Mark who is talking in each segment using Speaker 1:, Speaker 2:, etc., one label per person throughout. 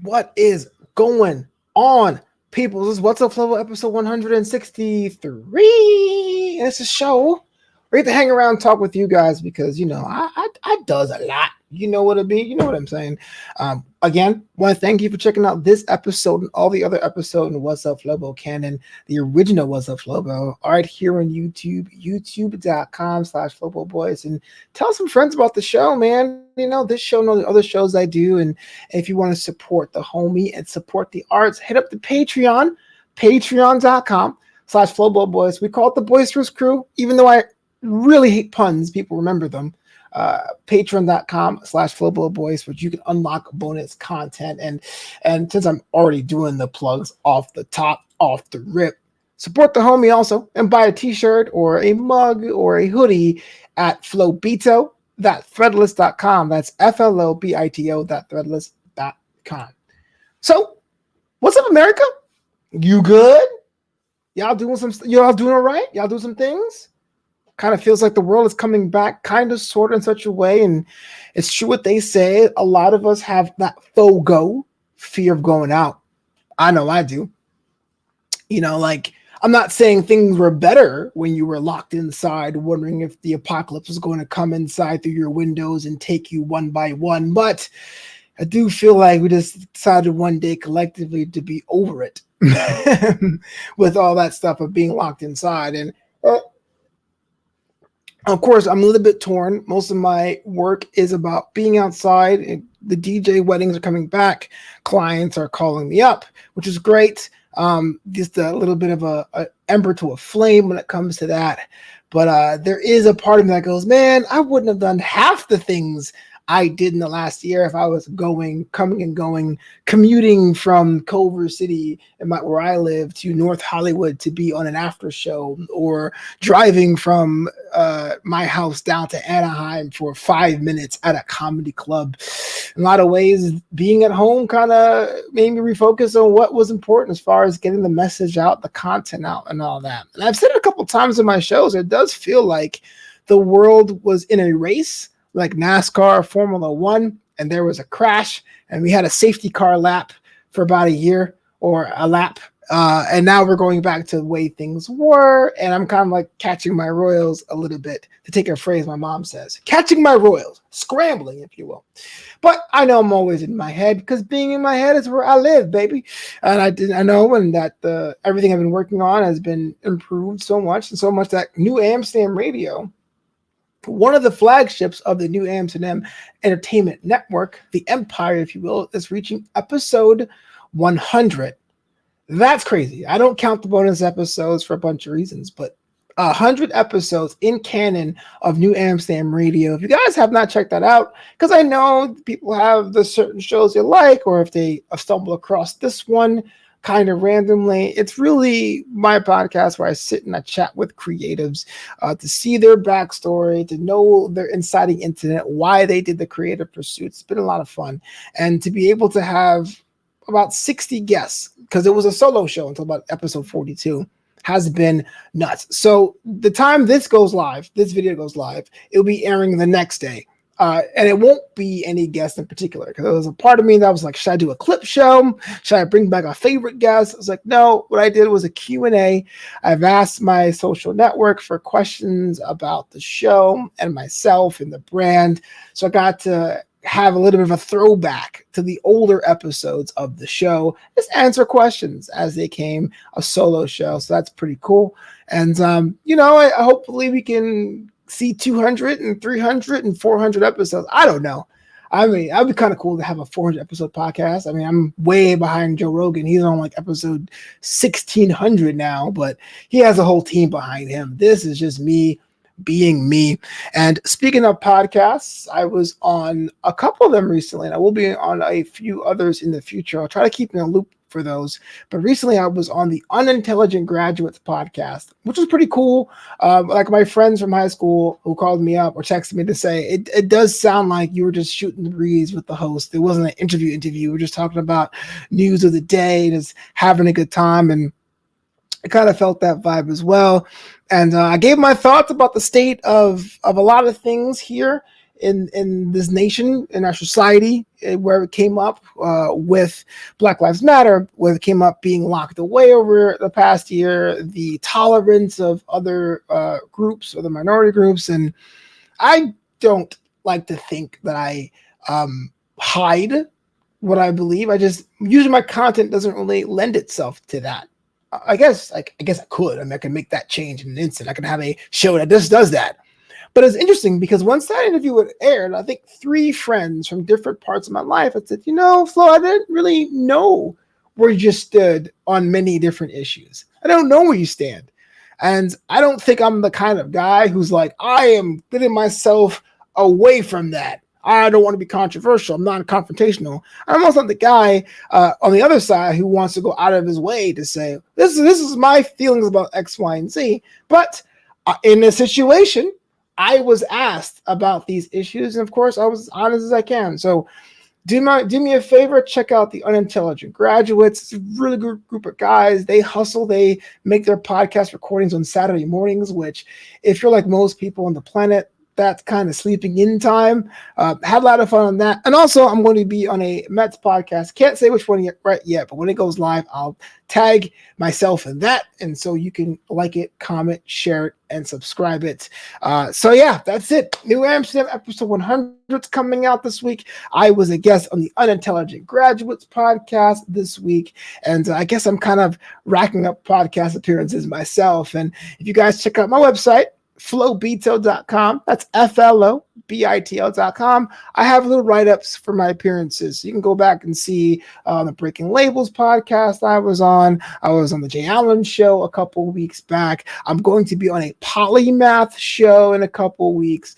Speaker 1: What is going on, people? This is Wassup Flobo episode 163. And it's a show we get to hang around and talk with you guys because, I does a lot. You know what it be. You know what I'm saying. Again, want to thank you for checking out this episode and all the other episodes in Wassup Flobo canon, the original Wassup Flobo, right here on YouTube, youtube.com/Flobo Boyce. And tell some friends about the show, man. This show and all the other shows I do. And if you want to support the homie and support the arts, hit up the Patreon, patreon.com/Flobo Boyce. We call it the Boisterous Crew, even though I really hate puns. People remember them. Patreon.com/Flobo Boyce, which you can unlock bonus content. And since I'm already doing the plugs off the rip, support the homie also and buy a t-shirt or a mug or a hoodie at flobito.threadless.com. That's FLOBITO.threadless.com. So, what's up, America? You good? Y'all doing all right? Y'all doing some things? Kind of feels like the world is coming back kind of sort of in such a way. And it's true what they say. A lot of us have that FOGO, fear of going out. I know I do. I'm not saying things were better when you were locked inside, wondering if the apocalypse was going to come inside through your windows and take you one by one. But I do feel like we just decided one day collectively to be over it with all that stuff of being locked inside. And of course, I'm a little bit torn. Most of my work is about being outside. The DJ weddings are coming back. Clients are calling me up, which is great. Just a little bit of a ember to a flame when it comes to that. But there is a part of me that goes, man, I wouldn't have done half the things I did in the last year if I was coming and going, commuting from Culver City, where I live, to North Hollywood to be on an after show, or driving from my house down to Anaheim for 5 minutes at a comedy club. In a lot of ways, being at home kind of made me refocus on what was important as far as getting the message out, the content out, and all that. And I've said it a couple times in my shows, it does feel like the world was in a race, like NASCAR, Formula One, and there was a crash, and we had a safety car lap for about a year, or a lap, and now we're going back to the way things were, and I'm kind of like catching my royals a little bit, to take a phrase my mom says, catching my royals, scrambling, if you will. But I know I'm always in my head, because being in my head is where I live, baby. And I know, and that everything I've been working on has been improved so much, and so much that New Amsterdam Radio, one of the flagships of the New Amsterdam Entertainment Network, the Empire, if you will, is reaching episode 100. That's crazy. I don't count the bonus episodes for a bunch of reasons, but 100 episodes in canon of New Amsterdam Radio. If you guys have not checked that out, because I know people have the certain shows they like, or if they stumble across this one kind of randomly, it's really my podcast where I sit and I chat with creatives to see their backstory, to know their inciting incident, why they did the creative pursuits. It's been a lot of fun. And to be able to have about 60 guests, because it was a solo show until about episode 42, has been nuts. So the time this video goes live, it'll be airing the next day. And it won't be any guest in particular, because there was a part of me that was like, should I do a clip show? Should I bring back a favorite guest? I was like, no, what I did was a Q&A. I've asked my social network for questions about the show and myself and the brand. So I got to have a little bit of a throwback to the older episodes of the show, just answer questions as they came, a solo show. So that's pretty cool. And, hopefully we can see 200 and 300 and 400 episodes. I don't know. I mean, that'd be kind of cool to have a 400 episode podcast. I mean, I'm way behind Joe Rogan. He's on like episode 1600 now, but he has a whole team behind him. This is just me being me. And speaking of podcasts, I was on a couple of them recently, and I will be on a few others in the future. I'll try to keep in a loop for those. But recently I was on the Unintelligent Graduates podcast, which was pretty cool. Like my friends from high school who called me up or texted me to say, it does sound like you were just shooting the breeze with the host. It wasn't an interview. We're just talking about news of the day, just having a good time. And I kind of felt that vibe as well. And I gave my thoughts about the state of a lot of things here in this nation, in our society, where it came up with Black Lives Matter, where it came up being locked away over the past year, the tolerance of other groups or the minority groups. And I don't like to think that I hide what I believe. I just usually my content doesn't really lend itself to that. I guess I could. I mean, I can make that change in an instant. I can have a show that just does that. But it's interesting because once that interview would aired, I think 3 friends from different parts of my life had said, Flo, I didn't really know where you stood on many different issues. I don't know where you stand. And I don't think I'm the kind of guy who's like, I am getting myself away from that. I don't want to be controversial. I'm not confrontational. I'm also not the guy on the other side who wants to go out of his way to say, this is my feelings about X, Y, and Z. But in a situation, I was asked about these issues, and of course, I was as honest as I can. So do me a favor, check out the Unintelligent Graduates. It's a really good group of guys. They hustle. They make their podcast recordings on Saturday mornings, which if you're like most people on the planet, that's kind of sleeping in time. Had a lot of fun on that. And also, I'm going to be on a Mets podcast. Can't say which one yet, but when it goes live, I'll tag myself in that. And so you can like it, comment, share it, and subscribe it. So yeah, that's it. New Amsterdam episode 100 is coming out this week. I was a guest on the Unintelligent Graduates podcast this week. And I guess I'm kind of racking up podcast appearances myself. And if you guys check out my website, flobito.com. That's FLOBITL.com. I have little write-ups for my appearances. So you can go back and see the Breaking Labels podcast I was on. I was on the Jay Allen show a couple weeks back. I'm going to be on a polymath show in a couple weeks.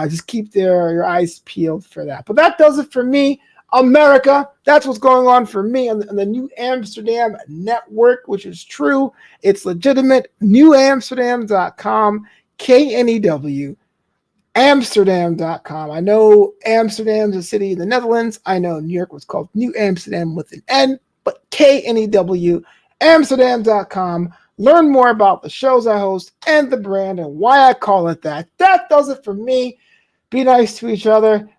Speaker 1: Just keep your eyes peeled for that. But that does it for me. America, that's what's going on for me on the New Amsterdam Network, which is true. It's legitimate. NewAmsterdam.com. KNEW, Amsterdam.com. I know Amsterdam's a city in the Netherlands. I know New York was called New Amsterdam with an N, but KNEW, Amsterdam.com. Learn more about the shows I host and the brand and why I call it that. That does it for me. Be nice to each other.